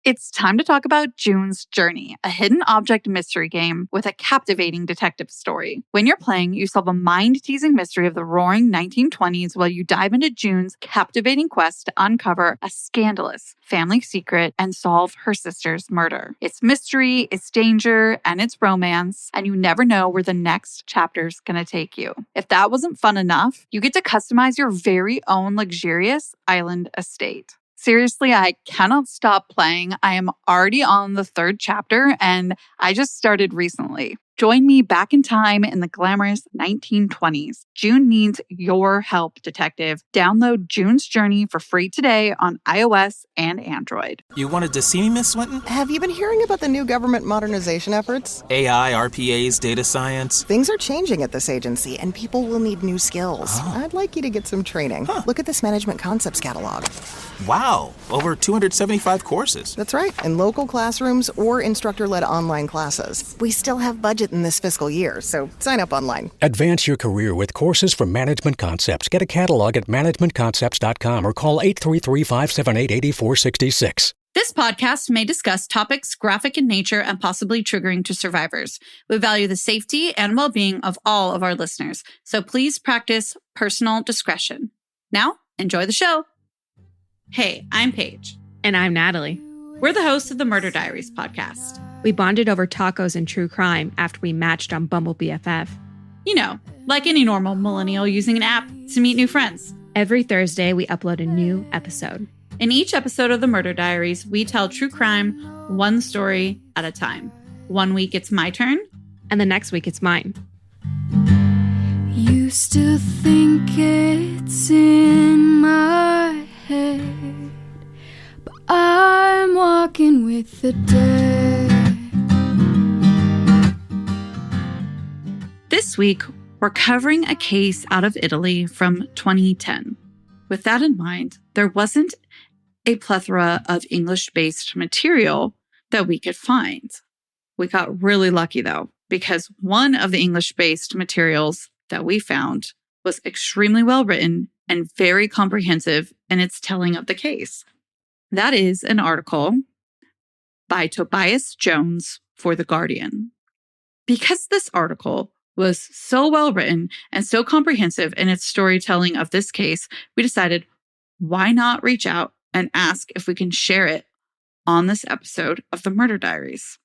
It's time to talk about June's Journey, a hidden object mystery game with a captivating detective story. When you're playing, you solve a mind-teasing mystery of the roaring 1920s while you dive into June's captivating quest to uncover a scandalous family secret and solve her sister's murder. It's mystery, it's danger, and it's romance, and you never know where the next chapter's gonna take you. If that wasn't fun enough, you get to customize your very own luxurious island estate. Seriously, I cannot stop playing. I am already on the 3rd chapter, and I just started recently. Join me back in time in the glamorous 1920s. June needs your help, detective. Download June's Journey for free today on iOS and Android. You wanted to see me, Miss Swinton? Have you been hearing about the new government modernization efforts? AI, RPAs, data science. Things are changing at this agency, and people will need new skills. I'd like you to get some training. Look at this management concepts catalog. Wow, over 275 courses. That's right, in local classrooms or instructor-led online classes. We still have budget in this fiscal year, so sign up online. Advance your career with courses from Management Concepts. Get a catalog at managementconcepts.com or call 833-578-8466. This podcast may discuss topics graphic in nature and possibly triggering to survivors. We value the safety and well-being of all of our listeners, so please practice personal discretion. Now, enjoy the show. Hey, I'm Paige. And I'm Natalie. We're the hosts of the Murder Diaries podcast. We bonded over tacos and true crime after we matched on Bumble BFF. You know, like any normal millennial using an app to meet new friends. Every Thursday, we upload a new episode. In each episode of the Murder Diaries, we tell true crime one story at a time. One week it's my turn. And the next week it's mine. You still think it's in my head, but I'm walking with the dead. This week, we're covering a case out of Italy from 2010. With that in mind, there wasn't a plethora of English-based material that we could find. We got really lucky, though, because one of the English-based materials that we found was extremely well written and very comprehensive in its telling of the case. That is an article by Tobias Jones for The Guardian. Because this article was so well written and so comprehensive in its storytelling of this case, we decided, why not reach out and ask if we can share it on this episode of the Murder Diaries?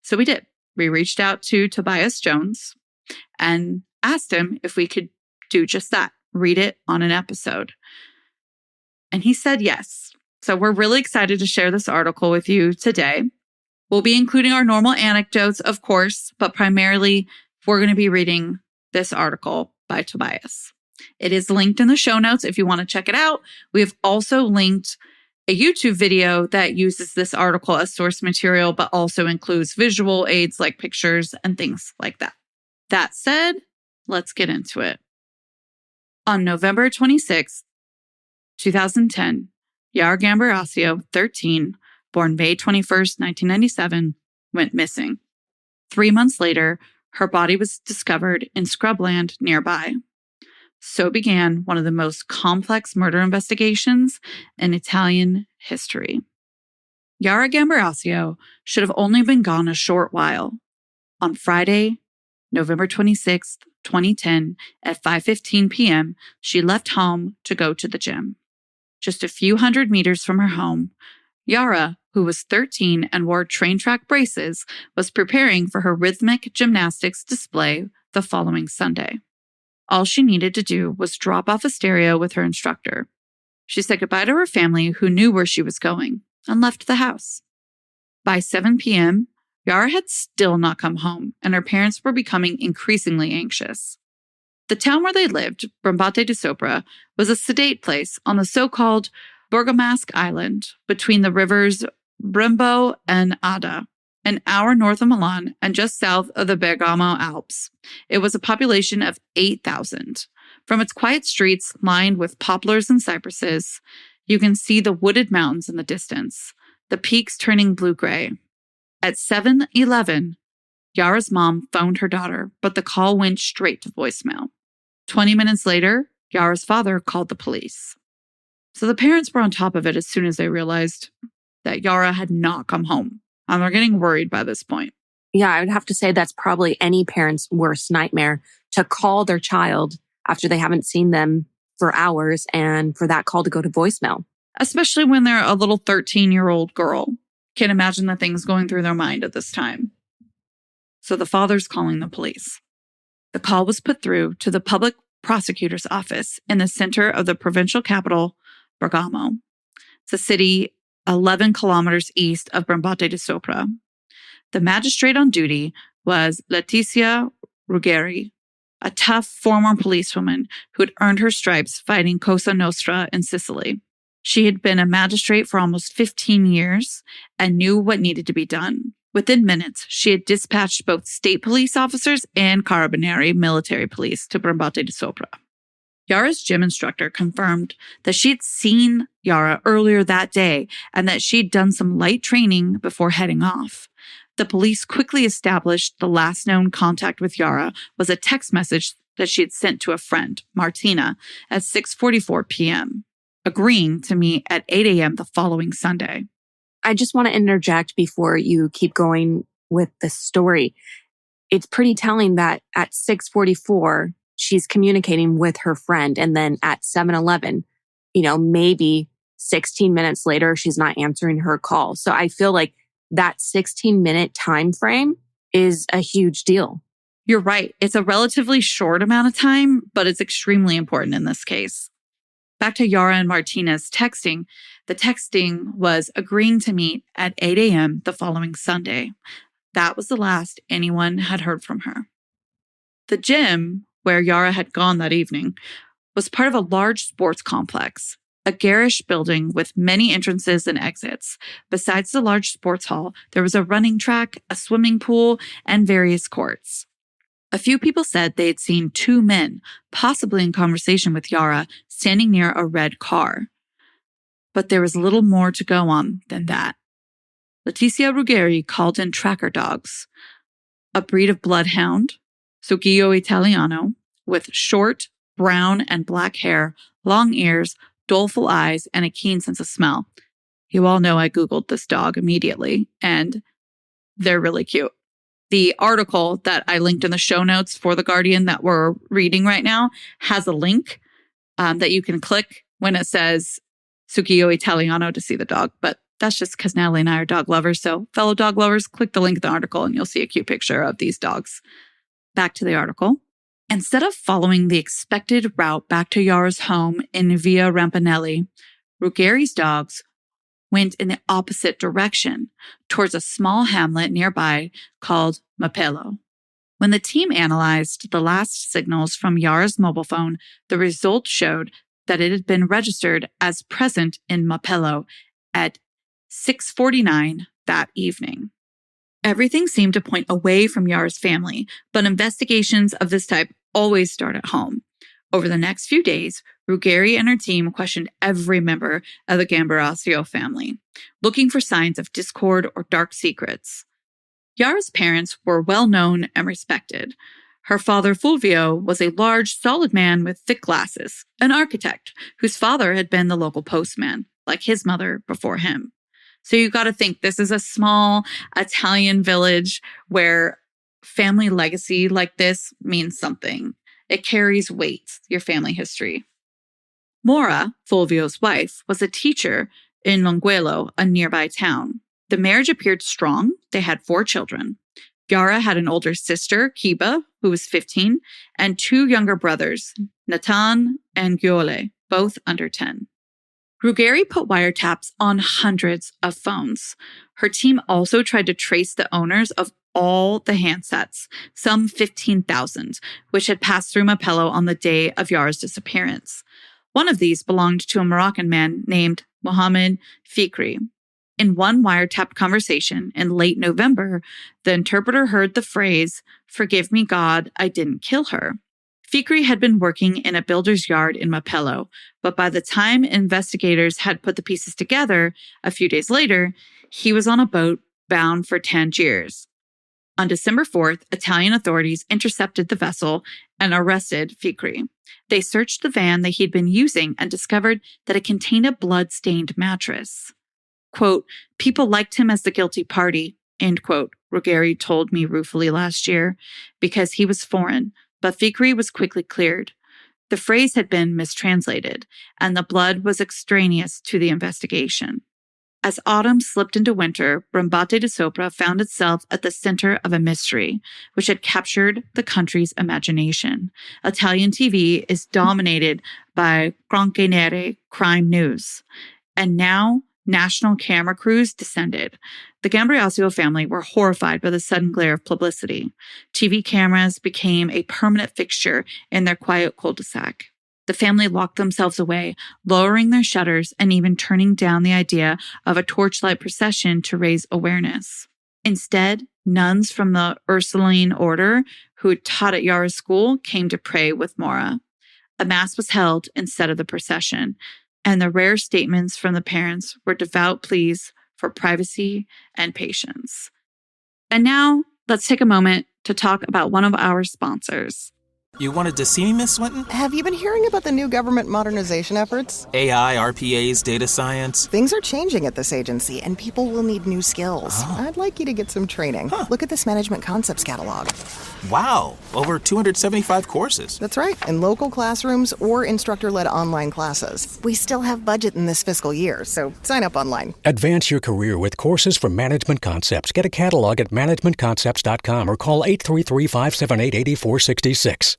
So we did. We reached out to Tobias Jones and asked him if we could do just that, read it on an episode. And he said yes. So we're really excited to share this article with you today. We'll be including our normal anecdotes, of course, but primarily we're going to be reading this article by Tobias. It is linked in the show notes if you want to check it out. We have also linked a YouTube video that uses this article as source material, but also includes visual aids like pictures and things like that. That said, let's get into it. On November 26, 2010, Yara Gambirasio, 13, born May 21st, 1997, went missing. 3 months later, her body was discovered in scrubland nearby. So began one of the most complex murder investigations in Italian history. Yara Gambirasio should have only been gone a short while. On Friday, November 26th, 2010, at 5:15 p.m., she left home to go to the gym. Just a few hundred meters from her home, Yara, who was 13 and wore train track braces, was preparing for her rhythmic gymnastics display the following Sunday. All she needed to do was drop off a stereo with her instructor. She said goodbye to her family, who knew where she was going, and left the house. By 7 p.m., Yara had still not come home, and her parents were becoming increasingly anxious. The town where they lived, Brambate di Sopra, was a sedate place on the so-called Bergamasque Island between the rivers Brembo and Adda, an hour north of Milan and just south of the Bergamo Alps. It was a population of 8,000. From its quiet streets lined with poplars and cypresses, you can see the wooded mountains in the distance, the peaks turning blue-gray. At 7:11, Yara's mom phoned her daughter, but the call went straight to voicemail. 20 minutes later, Yara's father called the police. So the parents were on top of it as soon as they realized that Yara had not come home. And they're getting worried by this point. Yeah, I would have to say that's probably any parent's worst nightmare, to call their child after they haven't seen them for hours and for that call to go to voicemail. Especially when they're a little 13-year-old girl. Can't imagine the things going through their mind at this time. So the father's calling the police. The call was put through to the public prosecutor's office in the center of the provincial capital, Bergamo. It's a city 11 kilometers east of Brambate di Sopra. The magistrate on duty was Letizia Ruggeri, a tough former policewoman who had earned her stripes fighting Cosa Nostra in Sicily. She had been a magistrate for almost 15 years and knew what needed to be done. Within minutes, she had dispatched both state police officers and Carabinieri military police to Brambate di Sopra. Yara's gym instructor confirmed that she had seen Yara earlier that day and that she'd done some light training before heading off. The police quickly established the last known contact with Yara was a text message that she had sent to a friend, Martina, at 6:44 p.m., agreeing to meet at 8 a.m. the following Sunday. I just want to interject before you keep going with the story. It's pretty telling that at 6:44, she's communicating with her friend. And then at 7:11, maybe 16 minutes later, she's not answering her call. So I feel like that 16-minute time frame is a huge deal. You're right. It's a relatively short amount of time, but it's extremely important in this case. Back to Yara and Martina's texting. The texting was agreeing to meet at 8 a.m. the following Sunday. That was the last anyone had heard from her. The gym where Yara had gone that evening was part of a large sports complex, a garish building with many entrances and exits. Besides the large sports hall, there was a running track, a swimming pool, and various courts. A few people said they had seen two men, possibly in conversation with Yara, standing near a red car. But there was little more to go on than that. Letizia Ruggeri called in tracker dogs, a breed of bloodhound, Sughio Italiano, with short, brown, and black hair, long ears, doleful eyes, and a keen sense of smell. You all know I Googled this dog immediately, and they're really cute. The article that I linked in the show notes for The Guardian that we're reading right now has a link that you can click when it says Sughio Italiano to see the dog. But that's just because Natalie and I are dog lovers. So fellow dog lovers, click the link in the article and you'll see a cute picture of these dogs. Back to the article. Instead of following the expected route back to Yara's home in Via Rampanelli, Ruggeri's dogs went in the opposite direction, towards a small hamlet nearby called Mapello. When the team analyzed the last signals from Yara's mobile phone, the result showed that it had been registered as present in Mapello at 6:49 that evening. Everything seemed to point away from Yara's family, but investigations of this type always start at home. Over the next few days, Ruggeri and her team questioned every member of the Gambirasio family, looking for signs of discord or dark secrets. Yara's parents were well known and respected. Her father, Fulvio, was a large, solid man with thick glasses, an architect whose father had been the local postman, like his mother before him. So you got to think this is a small Italian village where family legacy like this means something. It carries weight, your family history. Mora, Fulvio's wife, was a teacher in Longuello, a nearby town. The marriage appeared strong. They had 4 children. Yara had an older sister, Kiba, who was 15, and 2 younger brothers, Nathan and Giole, both under 10. Ruggeri put wiretaps on hundreds of phones. Her team also tried to trace the owners of all the handsets, some 15,000, which had passed through Mapello on the day of Yara's disappearance. One of these belonged to a Moroccan man named Mohamed Fikri. In one wiretapped conversation in late November, the interpreter heard the phrase, "Forgive me, God, I didn't kill her." Fikri had been working in a builder's yard in Mapello, but by the time investigators had put the pieces together, a few days later, he was on a boat bound for Tangiers. On December 4th, Italian authorities intercepted the vessel and arrested Fikri. They searched the van that he'd been using and discovered that it contained a blood-stained mattress. Quote, people liked him as the guilty party, end quote, Ruggieri told me ruefully last year, because he was foreign, but Fikri was quickly cleared. The phrase had been mistranslated, and the blood was extraneous to the investigation. As autumn slipped into winter, Brambate di Sopra found itself at the center of a mystery, which had captured the country's imagination. Italian TV is dominated by cronache nere, crime news. And now, national camera crews descended. The Gambirasio family were horrified by the sudden glare of publicity. TV cameras became a permanent fixture in their quiet cul-de-sac. The family locked themselves away, lowering their shutters and even turning down the idea of a torchlight procession to raise awareness. Instead, nuns from the Ursuline order who had taught at Yara's school came to pray with Mora. A mass was held instead of the procession, and the rare statements from the parents were devout pleas for privacy and patience. And now, let's take a moment to talk about one of our sponsors. You wanted to see me, Miss Swinton? Have you been hearing about the new government modernization efforts? AI, RPAs, data science. Things are changing at this agency, and people will need new skills. I'd like you to get some training. Look at this management concepts catalog. Wow, over 275 courses. That's right, in local classrooms or instructor-led online classes. We still have budget in this fiscal year, so sign up online. Advance your career with courses from Management Concepts. Get a catalog at managementconcepts.com or call 833-578-8466.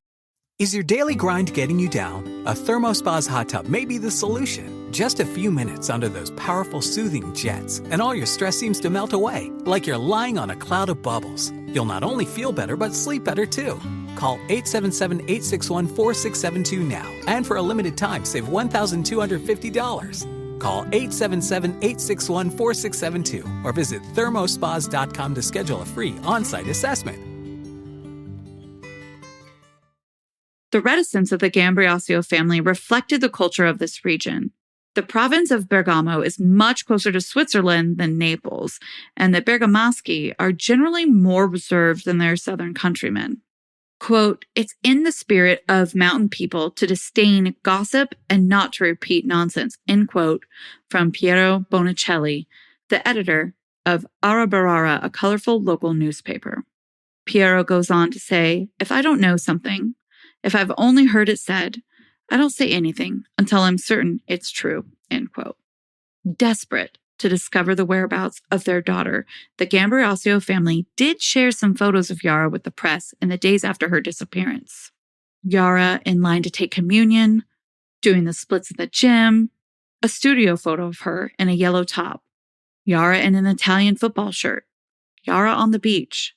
Is your daily grind getting you down? A ThermoSpa's hot tub may be the solution. Just a few minutes under those powerful soothing jets, and all your stress seems to melt away, like you're lying on a cloud of bubbles. You'll not only feel better, but sleep better too. Call 877-861-4672 now, and for a limited time, save $1,250. Call 877-861-4672 or visit thermospas.com to schedule a free on-site assessment. The reticence of the Gambirasio family reflected the culture of this region. The province of Bergamo is much closer to Switzerland than Naples, and the Bergamaschi are generally more reserved than their southern countrymen. Quote, it's in the spirit of mountain people to disdain gossip and not to repeat nonsense, end quote, from Piero Bonicelli, the editor of Arabarara, a colorful local newspaper. Piero goes on to say, if I don't know something, if I've only heard it said, I don't say anything until I'm certain it's true, end quote. Desperate to discover the whereabouts of their daughter, the Gambirasio family did share some photos of Yara with the press in the days after her disappearance. Yara in line to take communion, doing the splits at the gym, a studio photo of her in a yellow top, Yara in an Italian football shirt, Yara on the beach.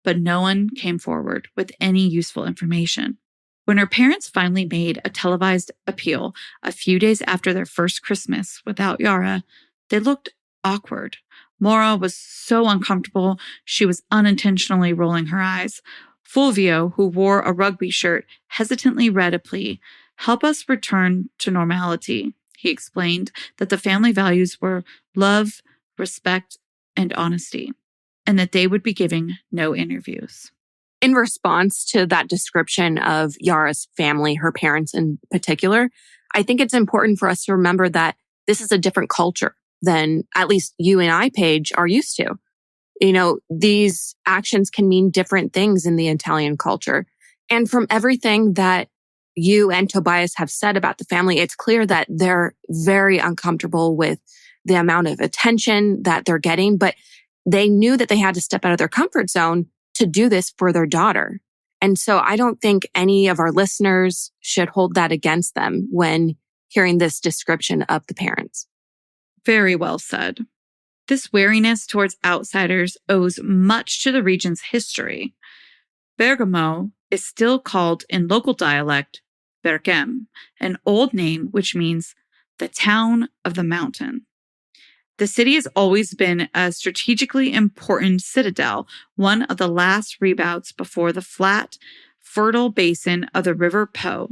But no one came forward with any useful information. When her parents finally made a televised appeal a few days after their first Christmas without Yara, they looked awkward. Mora was so uncomfortable, she was unintentionally rolling her eyes. Fulvio, who wore a rugby shirt, hesitantly read a plea. Help us return to normality. He explained that the family values were love, respect, and honesty, and that they would be giving no interviews. In response to that description of Yara's family, her parents in particular, I think it's important for us to remember that this is a different culture than at least you and I, Paige, are used to. You know, these actions can mean different things in the Italian culture. And from everything that you and Tobias have said about the family, it's clear that they're very uncomfortable with the amount of attention that they're getting, but they knew that they had to step out of their comfort zone to do this for their daughter. And so I don't think any of our listeners should hold that against them when hearing this description of the parents. Very well said. This wariness towards outsiders owes much to the region's history. Bergamo is still called in local dialect Berghem, an old name which means the town of the mountain. The city has always been a strategically important citadel, one of the last redoubts before the flat, fertile basin of the River Po.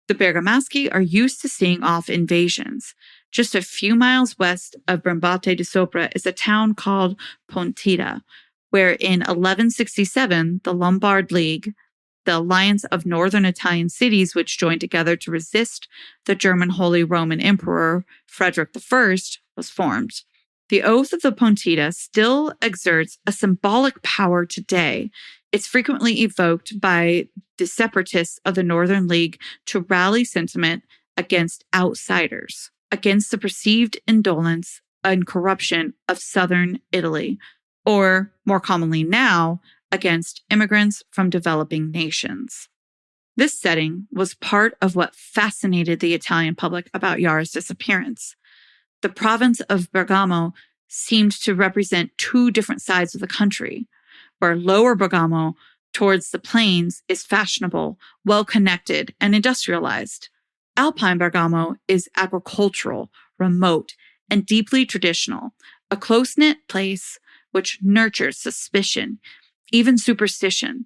The Bergamaschi are used to seeing off invasions. Just a few miles west of Brambate di Sopra is a town called Pontida, where in 1167, the Lombard League, the alliance of northern Italian cities which joined together to resist the German Holy Roman Emperor Frederick I, was formed. The oath of the Pontida still exerts a symbolic power today. It's frequently evoked by the separatists of the Northern League to rally sentiment against outsiders, against the perceived indolence and corruption of Southern Italy, or more commonly now, against immigrants from developing nations. This setting was part of what fascinated the Italian public about Yara's disappearance. The province of Bergamo seemed to represent two different sides of the country, where Lower Bergamo, towards the plains, is fashionable, well-connected, and industrialized. Alpine Bergamo is agricultural, remote, and deeply traditional, a close-knit place which nurtures suspicion, even superstition.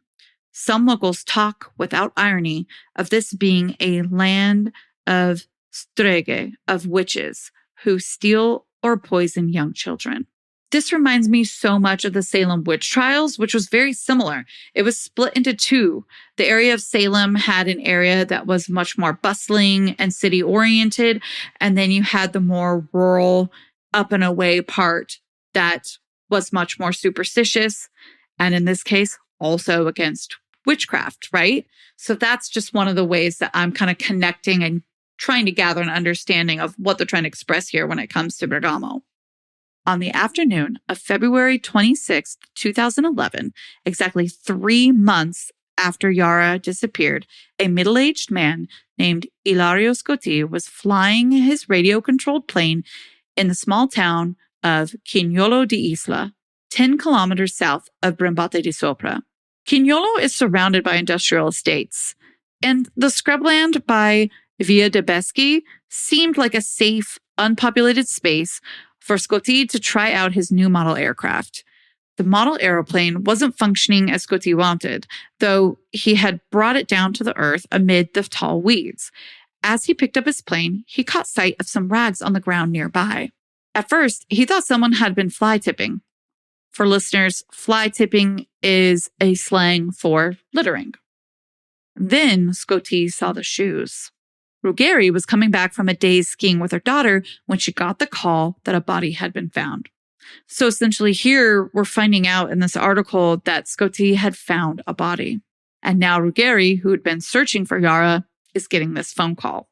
Some locals talk, without irony, of this being a land of streghe, of witches, who steal or poison young children. This reminds me so much of the Salem witch trials, which was very similar. It was split into two. The area of Salem had an area that was much more bustling and city-oriented, and then you had the more rural, up and away part that was much more superstitious, and in this case, also against witchcraft, right? So that's just one of the ways that I'm kind of connecting and trying to gather an understanding of what they're trying to express here when it comes to Bergamo. On the afternoon of February 26, 2011, exactly 3 months after Yara disappeared, a middle-aged man named Ilario Scotti was flying his radio-controlled plane in the small town of Chignolo di Isla, 10 kilometers south of Brembate di Sopra. Chignolo is surrounded by industrial estates, and the scrubland by Via de' Beschi seemed like a safe, unpopulated space for Scotti to try out his new model aircraft. The model aeroplane wasn't functioning as Scotti wanted, though he had brought it down to the earth amid the tall weeds. As he picked up his plane, he caught sight of some rags on the ground nearby. At first, he thought someone had been fly tipping. For listeners, fly tipping is a slang for littering. Then Scotti saw the shoes. Ruggeri was coming back from a day's skiing with her daughter when she got the call that a body had been found. So essentially here, we're finding out in this article that Scotti had found a body. And now Ruggeri, who had been searching for Yara, is getting this phone call.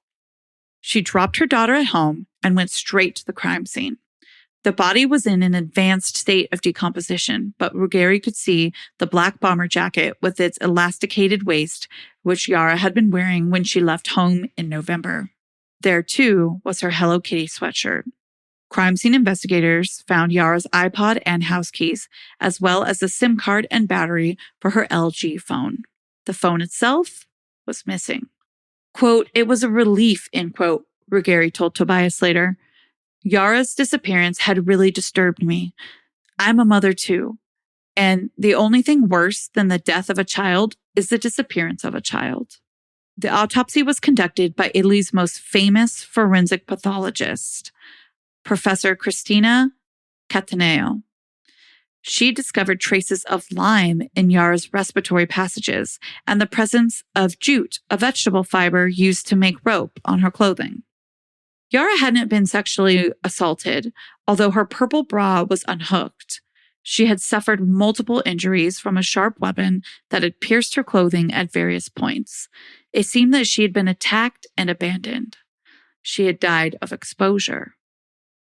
She dropped her daughter at home and went straight to the crime scene. The body was in an advanced state of decomposition, but Ruggeri could see the black bomber jacket with its elasticated waist, which Yara had been wearing when she left home in November. There, too, was her Hello Kitty sweatshirt. Crime scene investigators found Yara's iPod and house keys, as well as the SIM card and battery for her LG phone. The phone itself was missing. Quote, "It was a relief," end quote, Ruggeri told Tobias later. Yara's disappearance had really disturbed me. I'm a mother too. And the only thing worse than the death of a child is the disappearance of a child. The autopsy was conducted by Italy's most famous forensic pathologist, Professor Cristina Cattaneo. She discovered traces of lime in Yara's respiratory passages and the presence of jute, a vegetable fiber used to make rope, on her clothing. Yara hadn't been sexually assaulted, although her purple bra was unhooked. She had suffered multiple injuries from a sharp weapon that had pierced her clothing at various points. It seemed that she had been attacked and abandoned. She had died of exposure.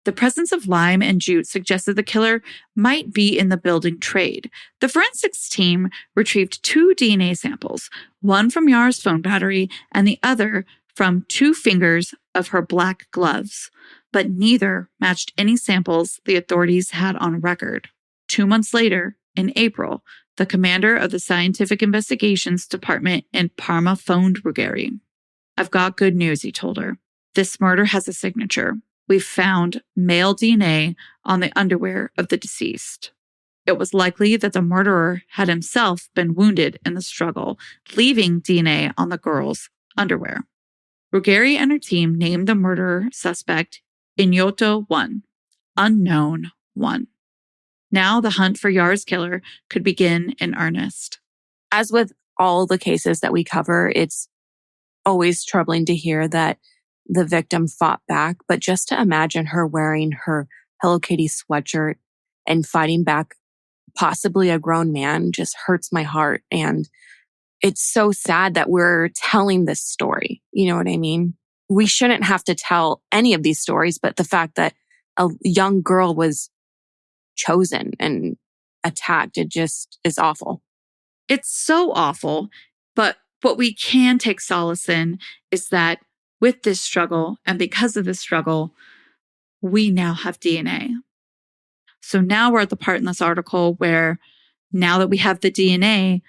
The presence of lime and jute suggested the killer might be in the building trade. The forensics team retrieved 2 DNA samples, one from Yara's phone battery and the other from 2 fingers of her black gloves, but neither matched any samples the authorities had on record. 2 months later, in April, the commander of the Scientific Investigations Department in Parma phoned Ruggeri. "I've got good news," he told her. "This murder has a signature. We've found male DNA on the underwear of the deceased." It was likely that the murderer had himself been wounded in the struggle, leaving DNA on the girl's underwear. Ruggeri and her team named the murderer suspect Ignoto 1, Unknown 1. Now the hunt for Yara's killer could begin in earnest. As with all the cases that we cover, it's always troubling to hear that the victim fought back, but just to imagine her wearing her Hello Kitty sweatshirt and fighting back possibly a grown man just hurts my heart. And it's so sad that we're telling this story. You know what I mean? We shouldn't have to tell any of these stories, but the fact that a young girl was chosen and attacked, it just is awful. It's so awful. But what we can take solace in is that with this struggle and because of this struggle, we now have DNA. So now we're at the part in this article where now that we have the DNA,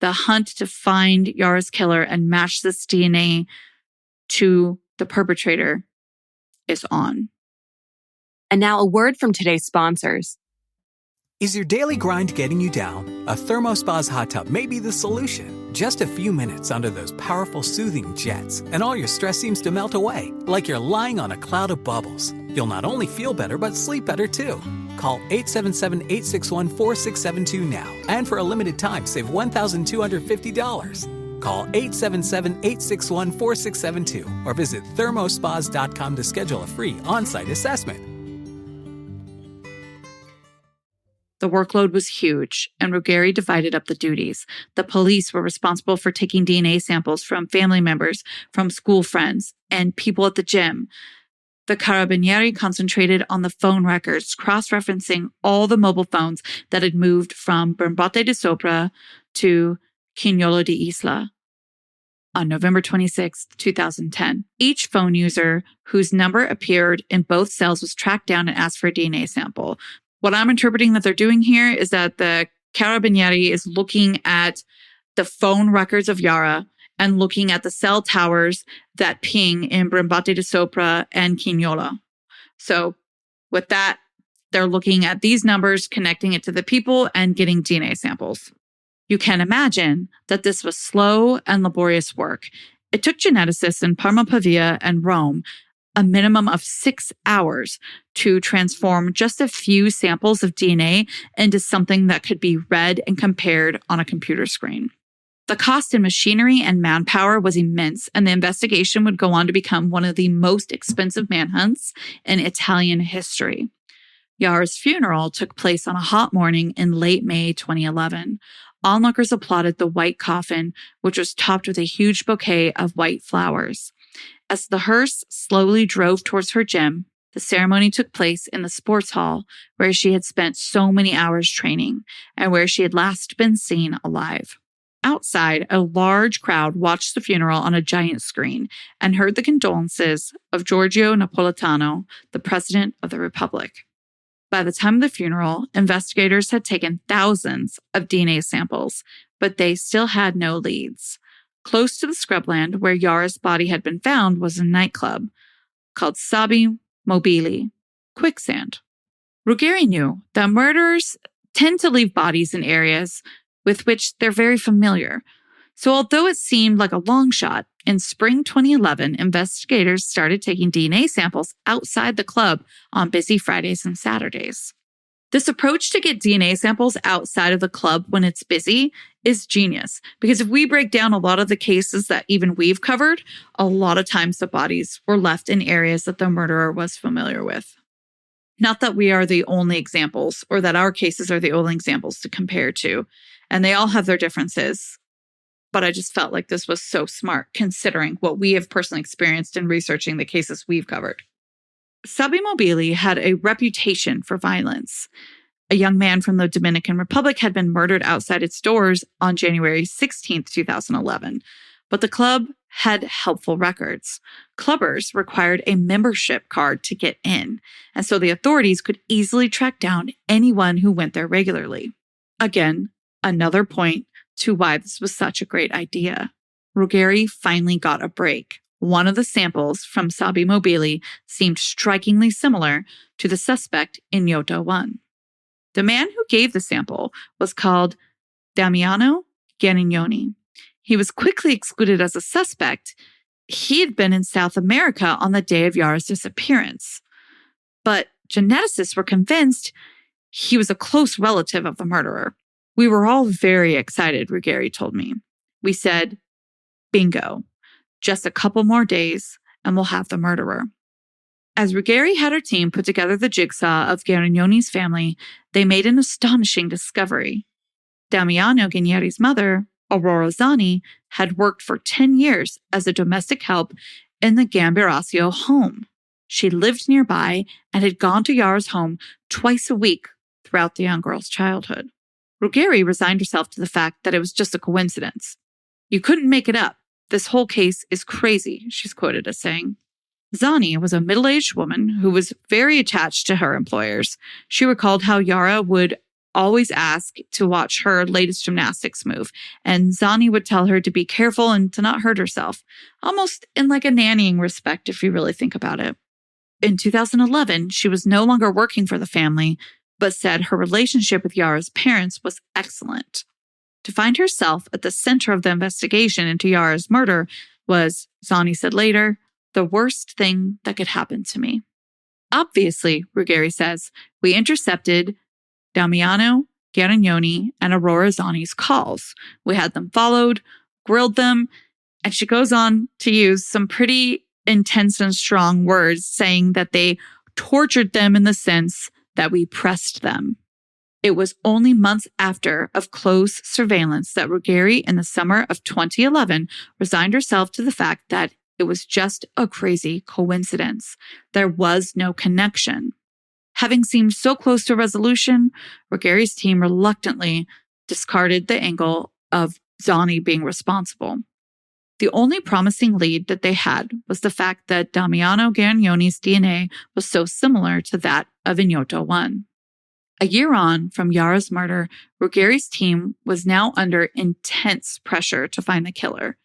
the hunt to find Yara's killer and match this DNA to the perpetrator is on. And now a word from today's sponsors. Is your daily grind getting you down? A ThermoSpa's hot tub may be the solution. Just a few minutes under those powerful soothing jets, and all your stress seems to melt away, like you're lying on a cloud of bubbles. You'll not only feel better, but sleep better too. Call 877-861-4672 now, and for a limited time, save $1,250. Call 877-861-4672 or visit thermospas.com to schedule a free on-site assessment. The workload was huge, and Ruggeri divided up the duties. The police were responsible for taking DNA samples from family members, from school friends, and people at the gym. The Carabinieri concentrated on the phone records, cross-referencing all the mobile phones that had moved from Brambate de Sopra to Quignola di Isla on November 26, 2010. Each phone user whose number appeared in both cells was tracked down and asked for a DNA sample. What I'm interpreting that they're doing here is that the Carabinieri is looking at the phone records of Yara and looking at the cell towers that ping in Brambate de Sopra and Quignola. So with that, they're looking at these numbers, connecting it to the people, and getting DNA samples. You can imagine that this was slow and laborious work. It took geneticists in Parma Pavia and Rome a minimum of 6 hours to transform just a few samples of DNA into something that could be read and compared on a computer screen. The cost in machinery and manpower was immense, and the investigation would go on to become one of the most expensive manhunts in Italian history. Yara's funeral took place on a hot morning in late May 2011. Onlookers applauded the white coffin, which was topped with a huge bouquet of white flowers. As the hearse slowly drove towards her gym, the ceremony took place in the sports hall where she had spent so many hours training and where she had last been seen alive. Outside, a large crowd watched the funeral on a giant screen and heard the condolences of Giorgio Napolitano, the President of the Republic. By the time of the funeral, investigators had taken thousands of DNA samples, but they still had no leads. Close to the scrubland where Yara's body had been found was a nightclub called Sabi Mobili, Quicksand. Ruggeri knew that murderers tend to leave bodies in areas with which they're very familiar. So although it seemed like a long shot, in spring 2011, investigators started taking DNA samples outside the club on busy Fridays and Saturdays. This approach to get DNA samples outside of the club when it's busy is genius, because if we break down a lot of the cases that even we've covered, a lot of times the bodies were left in areas that the murderer was familiar with. Not that we are the only examples, or that our cases are the only examples to compare to, and they all have their differences. But I just felt like this was so smart, considering what we have personally experienced in researching the cases we've covered. Sabi Mobili had a reputation for violence. A young man from the Dominican Republic had been murdered outside its doors on January 16, 2011. But the club had helpful records. Clubbers required a membership card to get in, and so the authorities could easily track down anyone who went there regularly. Again, another point to why this was such a great idea. Ruggeri finally got a break. One of the samples from Sabi Mobili seemed strikingly similar to the suspect in Iota 1. The man who gave the sample was called Damiano Ganignoni. He was quickly excluded as a suspect. He had been in South America on the day of Yara's disappearance. But geneticists were convinced he was a close relative of the murderer. We were all very excited, Ruggeri told me. We said, bingo. Just a couple more days and we'll have the murderer. As Ruggieri had her team put together the jigsaw of Garignoni's family, they made an astonishing discovery. Damiano Ghigneri's mother, Aurora Zani, had worked for 10 years as a domestic help in the Gambirasio home. She lived nearby and had gone to Yara's home twice a week throughout the young girl's childhood. Ruggieri resigned herself to the fact that it was just a coincidence. "You couldn't make it up. This whole case is crazy," she's quoted as saying. Zani was a middle-aged woman who was very attached to her employers. She recalled how Yara would always ask to watch her latest gymnastics move, and Zani would tell her to be careful and to not hurt herself, almost in like a nannying respect if you really think about it. In 2011, she was no longer working for the family, but said her relationship with Yara's parents was excellent. To find herself at the center of the investigation into Yara's murder was, Zani said later, the worst thing that could happen to me. Obviously, Ruggieri says, we intercepted Damiano, Garignoni, and Aurora Zani's calls. We had them followed, grilled them, and she goes on to use some pretty intense and strong words, saying that they tortured them in the sense that we pressed them. It was only months after of close surveillance that Ruggieri, in the summer of 2011, resigned herself to the fact that it was just a crazy coincidence. There was no connection. Having seemed so close to resolution, Ruggieri's team reluctantly discarded the angle of Zani being responsible. The only promising lead that they had was the fact that Damiano Garignoni's DNA was so similar to that of Ignoto 1. A year on from Yara's murder, Ruggieri's team was now under intense pressure to find the killer.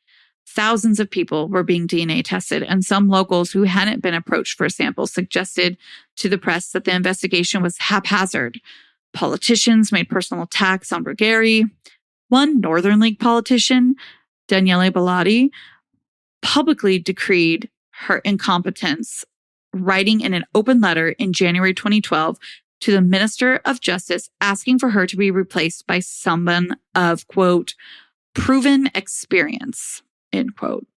Thousands of people were being DNA tested, and some locals who hadn't been approached for samples suggested to the press that the investigation was haphazard. Politicians made personal attacks on Ruggieri. One Northern League politician, Daniele Bellotti, publicly decreed her incompetence, writing in an open letter in January 2012 to the Minister of Justice asking for her to be replaced by someone of, quote, proven experience, end quote.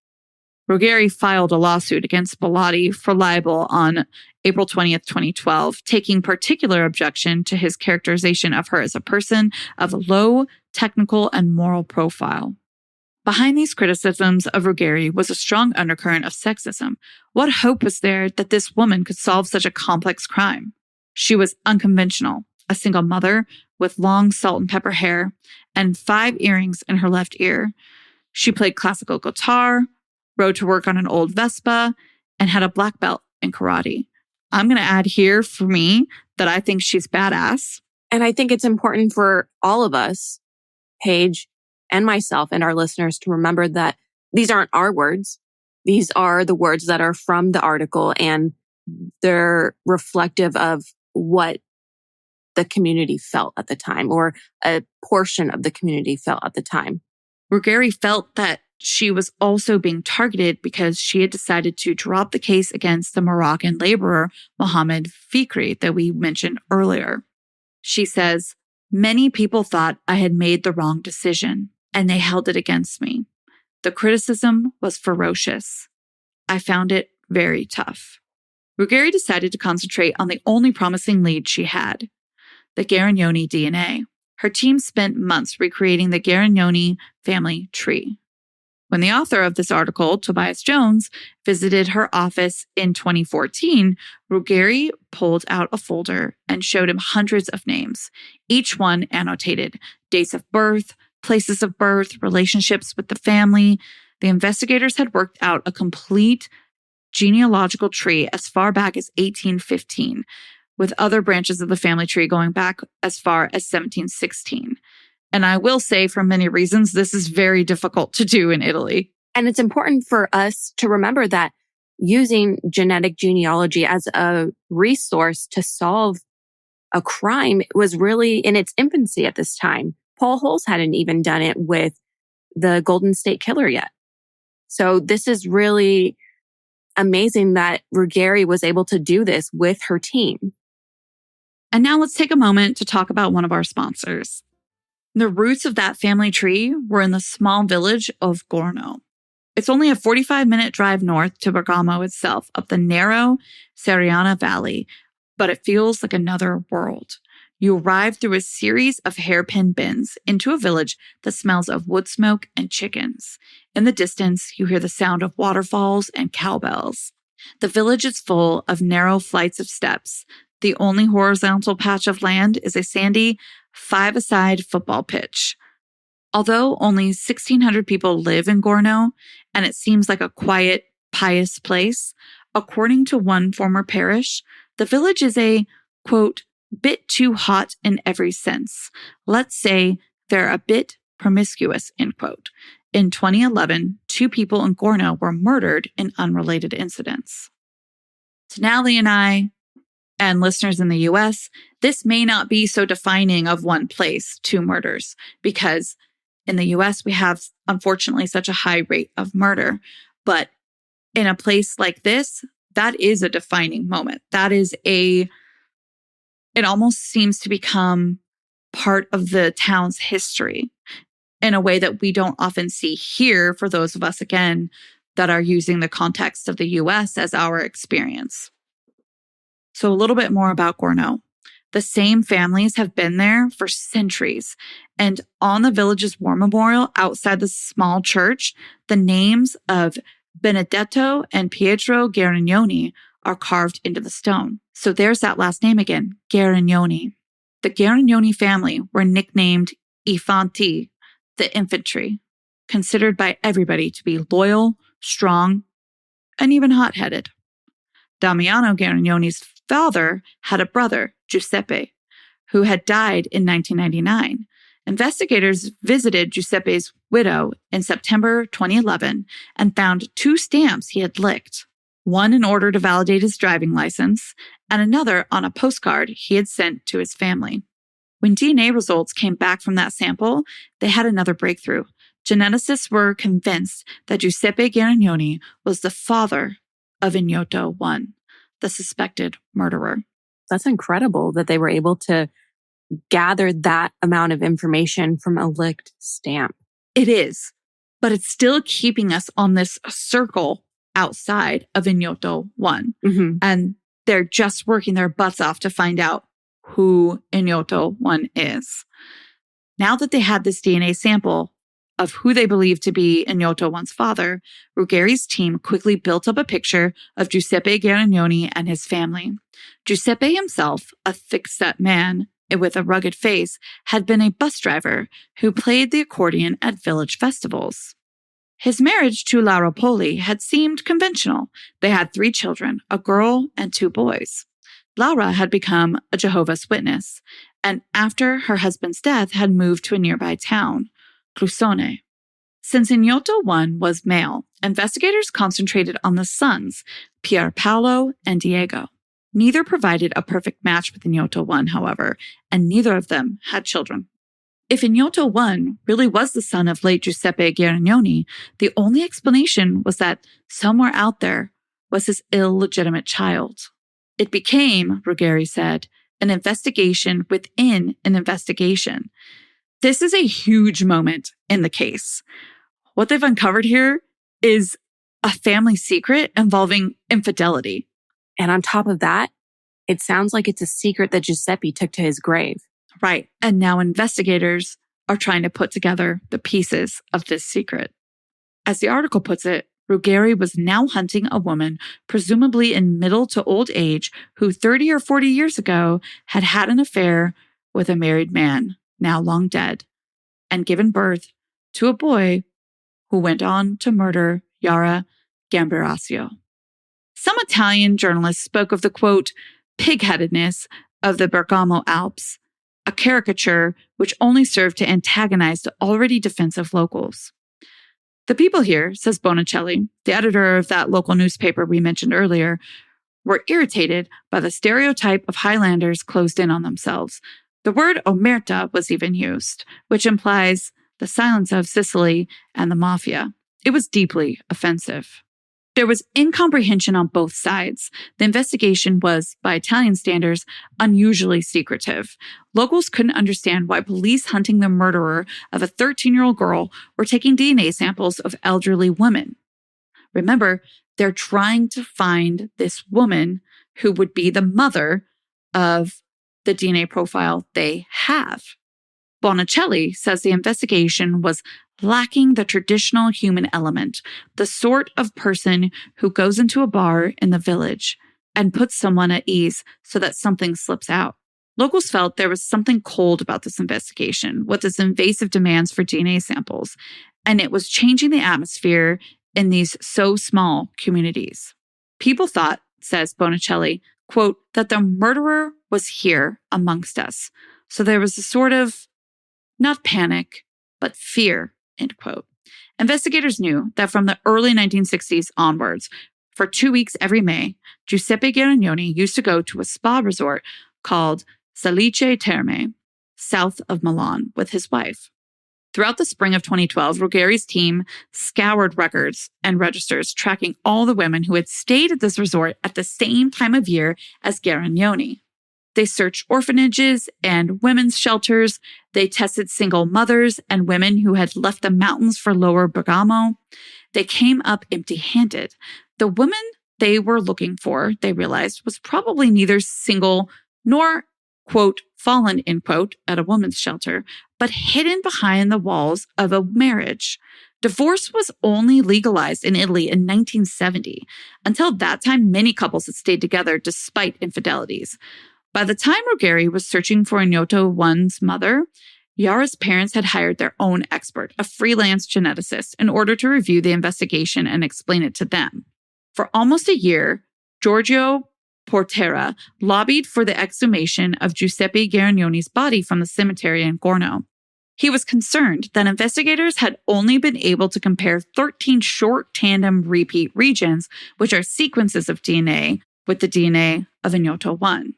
Ruggieri filed a lawsuit against Bellotti for libel on April 20th, 2012, taking particular objection to his characterization of her as a person of low technical and moral profile. Behind these criticisms of Ruggieri was a strong undercurrent of sexism. What hope was there that this woman could solve such a complex crime? She was unconventional, a single mother with long salt and pepper hair and 5 earrings in her left ear. She played classical guitar, rode to work on an old Vespa, and had a black belt in karate. I'm going to add here for me that I think she's badass. And I think it's important for all of us, Paige and myself and our listeners, to remember that these aren't our words. These are the words that are from the article, and they're reflective of what the community felt at the time, or a portion of the community felt at the time. Ruggieri felt that she was also being targeted because she had decided to drop the case against the Moroccan laborer Mohamed Fikri that we mentioned earlier. She says, many people thought I had made the wrong decision, and they held it against me. The criticism was ferocious. I found it very tough. Ruggieri decided to concentrate on the only promising lead she had, the Garignoni DNA. Her team spent months recreating the Garignoni family tree. When the author of this article, Tobias Jones, visited her office in 2014, Ruggieri pulled out a folder and showed him hundreds of names, each one annotated, dates of birth, places of birth, relationships with the family. The investigators had worked out a complete genealogical tree as far back as 1815, with other branches of the family tree going back as far as 1716. And I will say, for many reasons, this is very difficult to do in Italy. And it's important for us to remember that using genetic genealogy as a resource to solve a crime was really in its infancy at this time. Paul Holes hadn't even done it with the Golden State Killer yet. So this is really amazing that Ruggieri was able to do this with her team. And now let's take a moment to talk about one of our sponsors. The roots of that family tree were in the small village of Gorno. It's only a 45-minute drive north to Bergamo itself, up the narrow Seriana Valley, but it feels like another world. You arrive through a series of hairpin bends into a village that smells of wood smoke and chickens. In the distance, you hear the sound of waterfalls and cowbells. The village is full of narrow flights of steps. The only horizontal patch of land is a sandy, five-a-side football pitch. Although only 1,600 people live in Gorno, and it seems like a quiet, pious place, according to one former parish, the village is a, quote, bit too hot in every sense. Let's say they're a bit promiscuous, end quote. In 2011, 2 people in Gorno were murdered in unrelated incidents. To Natalie and I, and listeners in the US, this may not be so defining of one place, 2 murders, because in the US, we have, unfortunately, such a high rate of murder. But in a place like this, that is a defining moment. It almost seems to become part of the town's history in a way that we don't often see here for those of us, again, that are using the context of the US as our experience. So a little bit more about Gorno. The same families have been there for centuries. And on the village's war memorial outside the small church, the names of Benedetto and Pietro Garignoni are carved into the stone. So there's that last name again, Garignoni. The Garignoni family were nicknamed I Fanti, the infantry, considered by everybody to be loyal, strong, and even hot-headed. Damiano Garignoni's father had a brother, Giuseppe, who had died in 1999. Investigators visited Giuseppe's widow in September 2011 and found 2 stamps he had licked, one in order to validate his driving license and another on a postcard he had sent to his family. When DNA results came back from that sample, they had another breakthrough. Geneticists were convinced that Giuseppe Garignoni was the father of Ignoto 1, the suspected murderer. That's incredible that they were able to gather that amount of information from a licked stamp. It is, but it's still keeping us on this circle outside of Ignoto 1. Mm-hmm. And they're just working their butts off to find out who Ignoto 1 is. Now that they had this DNA sample of who they believed to be Ignoto 1's father, Ruggeri's team quickly built up a picture of Giuseppe Garignoni and his family. Giuseppe himself, a thick-set man with a rugged face, had been a bus driver who played the accordion at village festivals. His marriage to Laura Poli had seemed conventional. They had 3 children, a girl and 2 boys. Laura had become a Jehovah's Witness, and after her husband's death had moved to a nearby town, Clusone. Since Ignoto 1 was male, investigators concentrated on the sons, Pier Paolo and Diego. Neither provided a perfect match with Ignoto 1, however, and neither of them had children. If Ignoto 1 really was the son of late Giuseppe Garignoni, the only explanation was that somewhere out there was his illegitimate child. It became, Ruggeri said, an investigation within an investigation. This is a huge moment in the case. What they've uncovered here is a family secret involving infidelity. And on top of that, it sounds like it's a secret that Giuseppe took to his grave. Right. And now investigators are trying to put together the pieces of this secret. As the article puts it, Ruggeri was now hunting a woman, presumably in middle to old age, who 30 or 40 years ago had had an affair with a married man, now long dead, and given birth to a boy who went on to murder Yara Gambirasio. Some Italian journalists spoke of the, quote, pig-headedness of the Bergamo Alps, a caricature which only served to antagonize the already defensive locals. The people here, says Bonicelli, the editor of that local newspaper we mentioned earlier, were irritated by the stereotype of Highlanders closed in on themselves. The word omerta was even used, which implies the silence of Sicily and the mafia. It was deeply offensive. There was incomprehension on both sides. The investigation was, by Italian standards, unusually secretive. Locals couldn't understand why police hunting the murderer of a 13-year-old girl were taking DNA samples of elderly women. Remember, they're trying to find this woman who would be the mother of the DNA profile they have. Bonicelli says the investigation was lacking the traditional human element, the sort of person who goes into a bar in the village and puts someone at ease so that something slips out. Locals felt there was something cold about this investigation with its invasive demands for DNA samples, and it was changing the atmosphere in these so small communities. People thought, says Bonicelli, quote, that the murderer was here amongst us. So there was a sort of, not panic, but fear, end quote. Investigators knew that from the early 1960s onwards, for 2 weeks every May, Giuseppe Garagnoni used to go to a spa resort called Salice Terme, south of Milan, with his wife. Throughout the spring of 2012, Ruggeri's team scoured records and registers tracking all the women who had stayed at this resort at the same time of year as Garagnoni. They searched orphanages and women's shelters. They tested single mothers and women who had left the mountains for Lower Bergamo. They came up empty-handed. The woman they were looking for, they realized, was probably neither single nor, quote, fallen, end quote, at a woman's shelter, but hidden behind the walls of a marriage. Divorce was only legalized in Italy in 1970. Until that time, many couples had stayed together despite infidelities. By the time Ruggeri was searching for Ignoto 1's mother, Yara's parents had hired their own expert, a freelance geneticist, in order to review the investigation and explain it to them. For almost a year, Giorgio Portera lobbied for the exhumation of Giuseppe Garagnoni's body from the cemetery in Gorno. He was concerned that investigators had only been able to compare 13 short tandem repeat regions, which are sequences of DNA, with the DNA of Ignoto 1.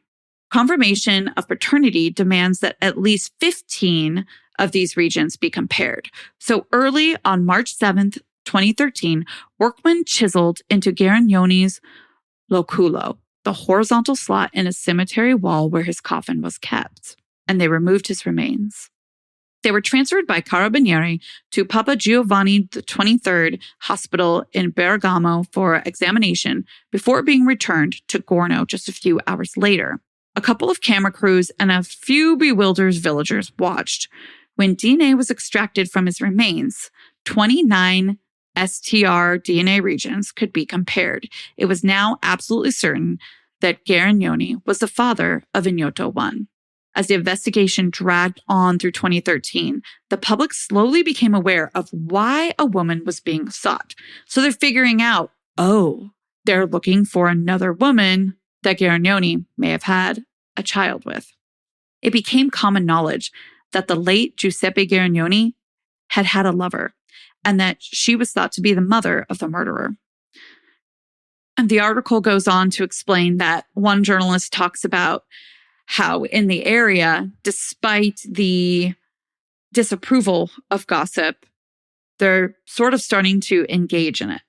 Confirmation of paternity demands that at least 15 of these regions be compared. So early on March 7th, 2013, workmen chiseled into Garagnoni's loculo, the horizontal slot in a cemetery wall where his coffin was kept, and they removed his remains. They were transferred by Carabinieri to Papa Giovanni XXIII Hospital in Bergamo for examination before being returned to Gorno just a few hours later. A couple of camera crews and a few bewildered villagers watched. When DNA was extracted from his remains, 29 STR DNA regions could be compared. It was now absolutely certain that Garagnoni was the father of Ignoto 1. As the investigation dragged on through 2013, the public slowly became aware of why a woman was being sought. So they're figuring out, they're looking for another woman that Garagnoni may have had a child with. It became common knowledge that the late Giuseppe Garagnoni had had a lover and that she was thought to be the mother of the murderer. And the article goes on to explain that one journalist talks about how in the area, despite the disapproval of gossip, they're sort of starting to engage in it.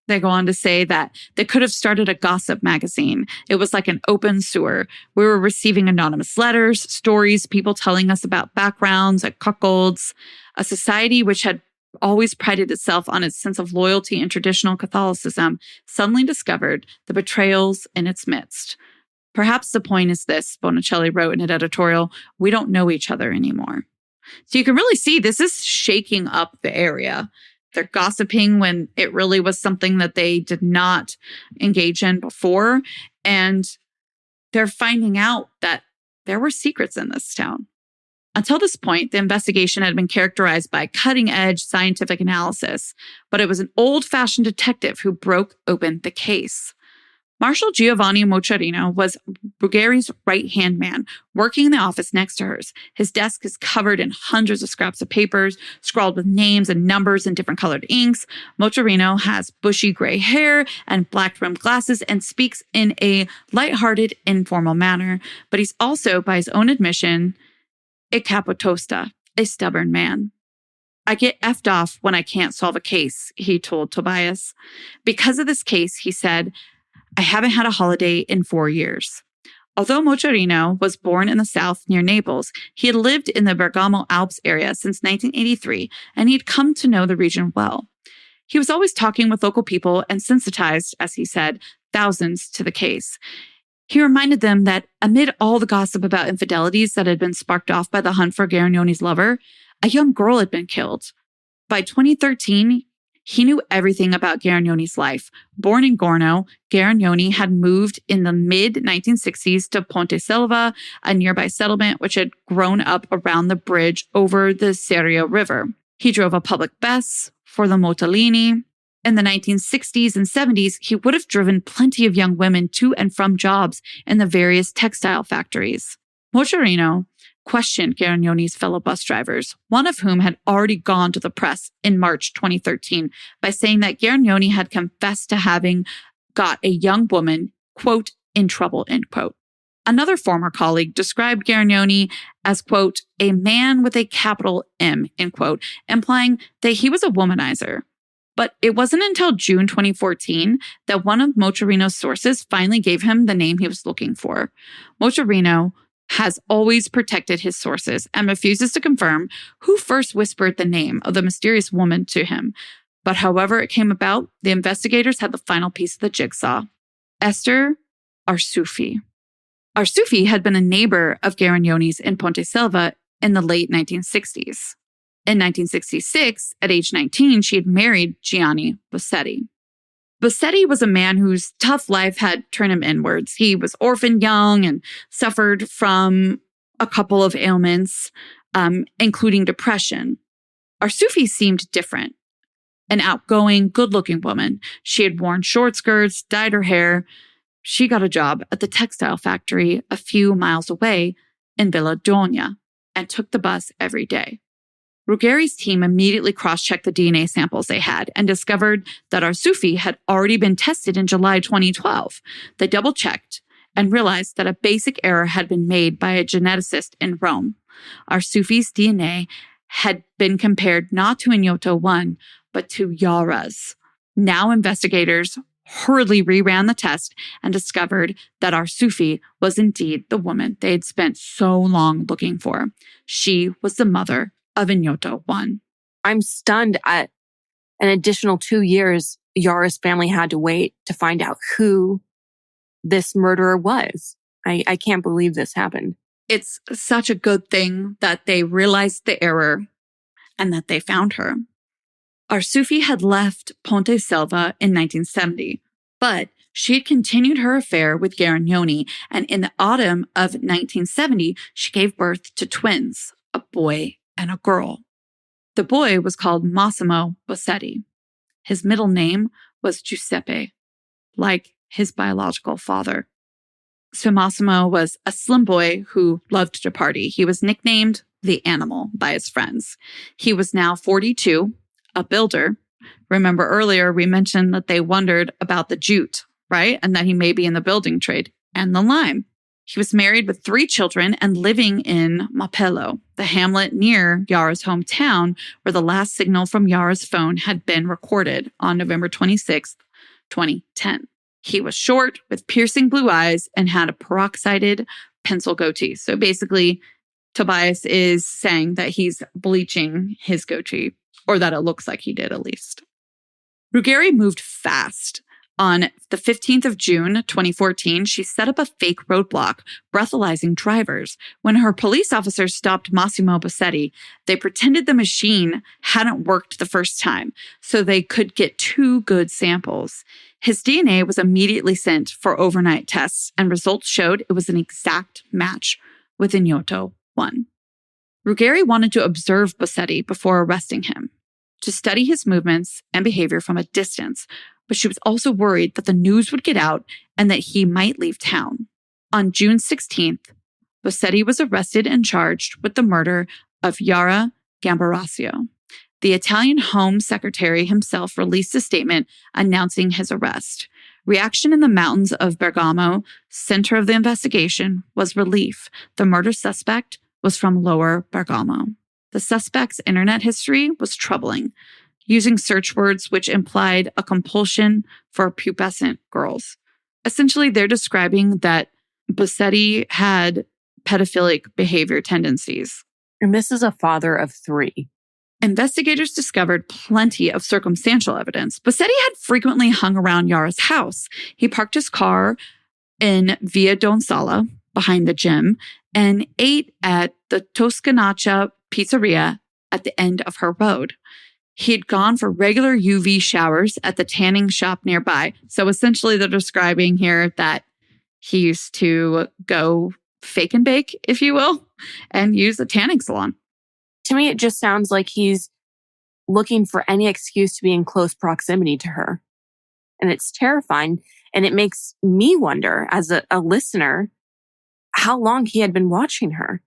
They go on to say that they could have started a gossip magazine. It was like an open sewer. We were receiving anonymous letters, stories, people telling us about backgrounds at cuckolds, a society which had always prided itself on its sense of loyalty and traditional Catholicism, suddenly discovered the betrayals in its midst. Perhaps the point is this, Bonicelli wrote in an editorial, we don't know each other anymore. So you can really see this is shaking up the area. They're gossiping when it really was something that they did not engage in before. And they're finding out that there were secrets in this town. Until this point, the investigation had been characterized by cutting-edge scientific analysis, but it was an old-fashioned detective who broke open the case. Marshal Giovanni Mocerino was Ruggeri's right-hand man, working in the office next to hers. His desk is covered in hundreds of scraps of papers, scrawled with names and numbers in different colored inks. Mocerino has bushy gray hair and black-rimmed glasses and speaks in a lighthearted, informal manner. But he's also, by his own admission, a capotosta, a stubborn man. I get effed off when I can't solve a case, he told Tobias. Because of this case, he said, I haven't had a holiday in 4 years. Although Mocerino was born in the south near Naples, he had lived in the Bergamo Alps area since 1983, and he had come to know the region well. He was always talking with local people and sensitized, as he said, thousands to the case. He reminded them that amid all the gossip about infidelities that had been sparked off by the hunt for Garignoni's lover, a young girl had been killed. By 2013, he knew everything about Garignoni's life. Born in Gorno, Garignoni had moved in the mid-1960s to Ponte Selva, a nearby settlement which had grown up around the bridge over the Serio River. He drove a public bus for the Motalini. In the 1960s and 70s, he would have driven plenty of young women to and from jobs in the various textile factories. Mocerino questioned Garignoni's fellow bus drivers, one of whom had already gone to the press in March 2013 by saying that Garignoni had confessed to having got a young woman, quote, in trouble, end quote. Another former colleague described Garignoni as, quote, a man with a capital M, end quote, implying that he was a womanizer. But it wasn't until June 2014 that one of Mocerino's sources finally gave him the name he was looking for. Mocerino has always protected his sources and refuses to confirm who first whispered the name of the mysterious woman to him. But however it came about, the investigators had the final piece of the jigsaw. Esther Arsufi. Arsufi had been a neighbor of Garignoni's in Ponte Selva in the late 1960s. In 1966, at age 19, she had married Gianni Bossetti. Bossetti was a man whose tough life had turned him inwards. He was orphaned young and suffered from a couple of ailments, including depression. Arsufi seemed different. An outgoing, good-looking woman. She had worn short skirts, dyed her hair. She got a job at the textile factory a few miles away in Villa Dogna and took the bus every day. Ruggeri's team immediately cross-checked the DNA samples they had and discovered that Arsufi had already been tested in July 2012. They double-checked and realized that a basic error had been made by a geneticist in Rome. Arsufi's DNA had been compared not to Ignoto 1, but to Yara's. Now investigators hurriedly reran the test and discovered that Arsufi was indeed the woman they had spent so long looking for. She was the mother of Ignoto 1. I'm stunned at an additional 2 years Yara's family had to wait to find out who this murderer was. I can't believe this happened. It's such a good thing that they realized the error and that they found her. Arsufi had left Ponte Selva in 1970, but she had continued her affair with Garignoni, and in the autumn of 1970, she gave birth to twins, a boy and a girl. The boy was called Massimo Bossetti. His middle name was Giuseppe, like his biological father. So Massimo was a slim boy who loved to party. He was nicknamed the Animal by his friends. He was now 42, a builder. Remember earlier we mentioned that they wondered about the jute, right? And that he may be in the building trade and the lime. He was married with 3 children and living in Mapello, the hamlet near Yara's hometown, where the last signal from Yara's phone had been recorded on November 26th, 2010. He was short, with piercing blue eyes, and had a peroxided pencil goatee. So basically, Tobias is saying that he's bleaching his goatee, or that it looks like he did at least. Ruggeri moved fast. On the 15th of June, 2014, she set up a fake roadblock, breathalyzing drivers. When her police officers stopped Massimo Bossetti, they pretended the machine hadn't worked the first time, so they could get 2 good samples. His DNA was immediately sent for overnight tests, and results showed it was an exact match with Ignoto 1. Ruggeri wanted to observe Bossetti before arresting him, to study his movements and behavior from a distance, but she was also worried that the news would get out and that he might leave town. On June 16th, Bossetti was arrested and charged with the murder of Yara Gambirasio. The Italian Home Secretary himself released a statement announcing his arrest. Reaction in the mountains of Bergamo, center of the investigation, was relief. The murder suspect was from Lower Bergamo. The suspect's internet history was troubling, using search words which implied a compulsion for pubescent girls. Essentially, they're describing that Bossetti had pedophilic behavior tendencies. And this is a father of 3. Investigators discovered plenty of circumstantial evidence. Bossetti had frequently hung around Yara's house. He parked his car in Via Don Sala, behind the gym, and ate at the Toscanaccia Pizzeria at the end of her road. He had gone for regular UV showers at the tanning shop nearby. So essentially they're describing here that he used to go fake and bake, if you will, and use a tanning salon. To me, it just sounds like he's looking for any excuse to be in close proximity to her. And it's terrifying. And it makes me wonder, as a listener, how long he had been watching her.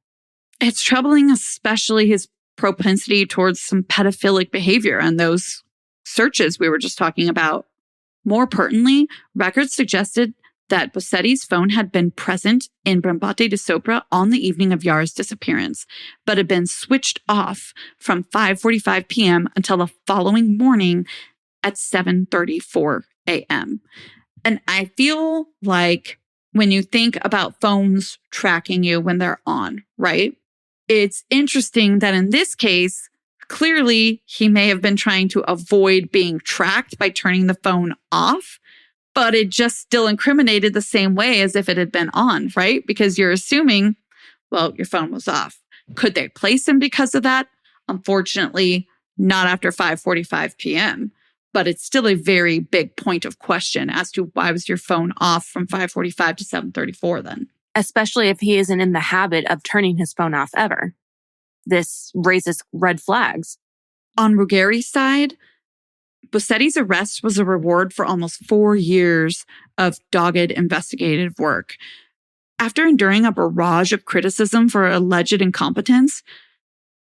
It's troubling, especially his propensity towards some pedophilic behavior and those searches we were just talking about. More pertinently, records suggested that Bossetti's phone had been present in Brambate di Sopra on the evening of Yara's disappearance, but had been switched off from 5:45 p.m. until the following morning at 7:34 a.m. And I feel like when you think about phones tracking you when they're on, right? It's interesting that in this case, clearly he may have been trying to avoid being tracked by turning the phone off, but it just still incriminated the same way as if it had been on, right? Because you're assuming, well, your phone was off. Could they place him because of that? Unfortunately, not after 5:45 p.m., but it's still a very big point of question as to why was your phone off from 5:45 to 7:34 then? Especially if he isn't in the habit of turning his phone off ever. This raises red flags. On Ruggeri's side, Bossetti's arrest was a reward for almost 4 years of dogged investigative work. After enduring a barrage of criticism for alleged incompetence,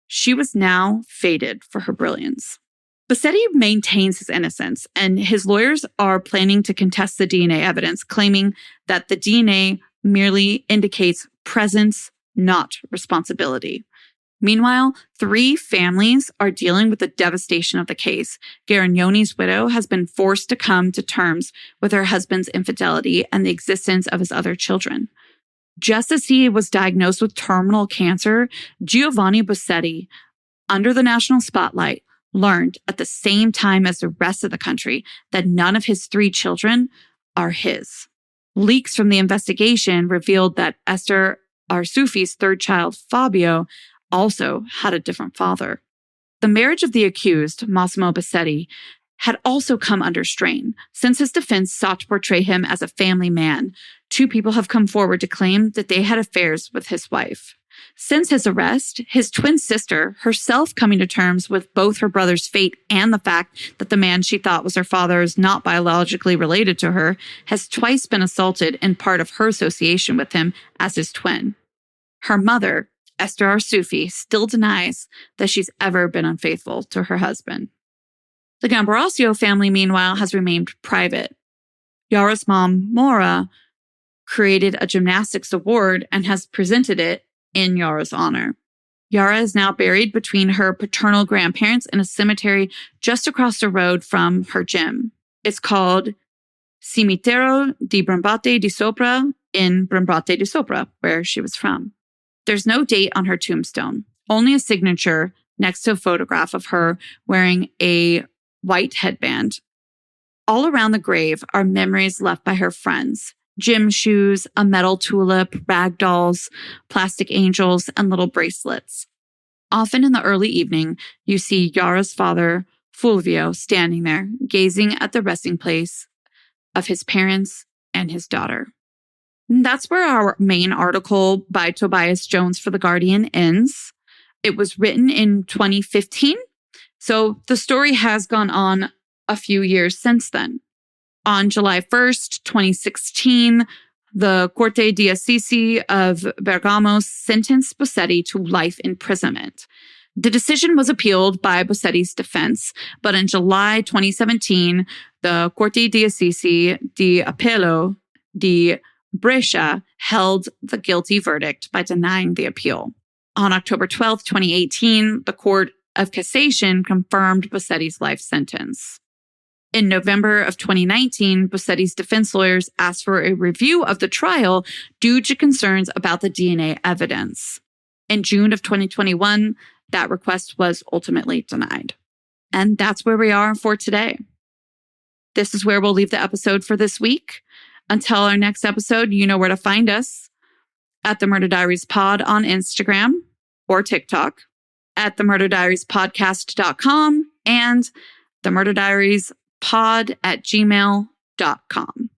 she was now fated for her brilliance. Bossetti maintains his innocence, and his lawyers are planning to contest the DNA evidence, claiming that the DNA merely indicates presence, not responsibility. Meanwhile, 3 families are dealing with the devastation of the case. Garignoni's widow has been forced to come to terms with her husband's infidelity and the existence of his other children. Just as he was diagnosed with terminal cancer, Giovanni Bossetti, under the national spotlight, learned at the same time as the rest of the country that none of his 3 children are his. Leaks from the investigation revealed that Esther Arsufi's 3rd child, Fabio, also had a different father. The marriage of the accused, Massimo Bossetti, had also come under strain. Since his defense sought to portray him as a family man, 2 people have come forward to claim that they had affairs with his wife. Since his arrest, his twin sister, herself coming to terms with both her brother's fate and the fact that the man she thought was her father is not biologically related to her, has twice been assaulted in part of her association with him as his twin. Her mother, Esther Arsufi, still denies that she's ever been unfaithful to her husband. The Gambirasio family, meanwhile, has remained private. Yara's mom, Maura, created a gymnastics award and has presented it in Yara's honor. Yara is now buried between her paternal grandparents in a cemetery just across the road from her gym. It's called Cimitero di Brambate di Sopra in Brambate di Sopra, where she was from. There's no date on her tombstone, only a signature next to a photograph of her wearing a white headband. All around the grave are memories left by her friends: gym shoes, a metal tulip, rag dolls, plastic angels, and little bracelets. Often in the early evening, you see Yara's father, Fulvio, standing there, gazing at the resting place of his parents and his daughter. And that's where our main article by Tobias Jones for The Guardian ends. It was written in 2015, so the story has gone on a few years since then. On July 1st, 2016, the Corte d'Assise of Bergamo sentenced Bossetti to life imprisonment. The decision was appealed by Bossetti's defense, but in July 2017, the Corte d'Assise di Appello di Brescia held the guilty verdict by denying the appeal. On October 12, 2018, the Court of Cassation confirmed Bossetti's life sentence. In November of 2019, Bossetti's defense lawyers asked for a review of the trial due to concerns about the DNA evidence. In June of 2021, that request was ultimately denied. And that's where we are for today. This is where we'll leave the episode for this week. Until our next episode, you know where to find us at the Murder Diaries Pod on Instagram or TikTok, at themurderdiariespodcast.com, and themurderdiariespod@gmail.com.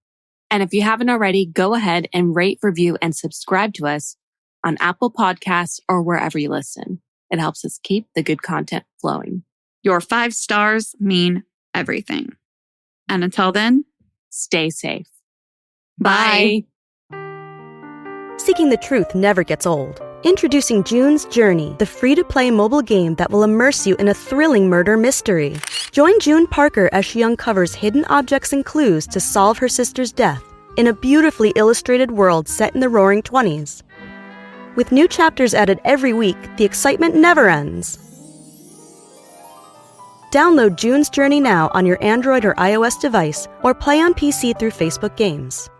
And if you haven't already, go ahead and rate, review, and subscribe to us on Apple Podcasts or wherever you listen. It helps us keep the good content flowing. Your 5 stars mean everything. And until then, stay safe. Bye. Seeking the truth never gets old. Introducing June's Journey, the free-to-play mobile game that will immerse you in a thrilling murder mystery. Join June Parker as she uncovers hidden objects and clues to solve her sister's death in a beautifully illustrated world set in the Roaring 20s. With new chapters added every week, the excitement never ends. Download June's Journey now on your Android or iOS device, or play on PC through Facebook Games.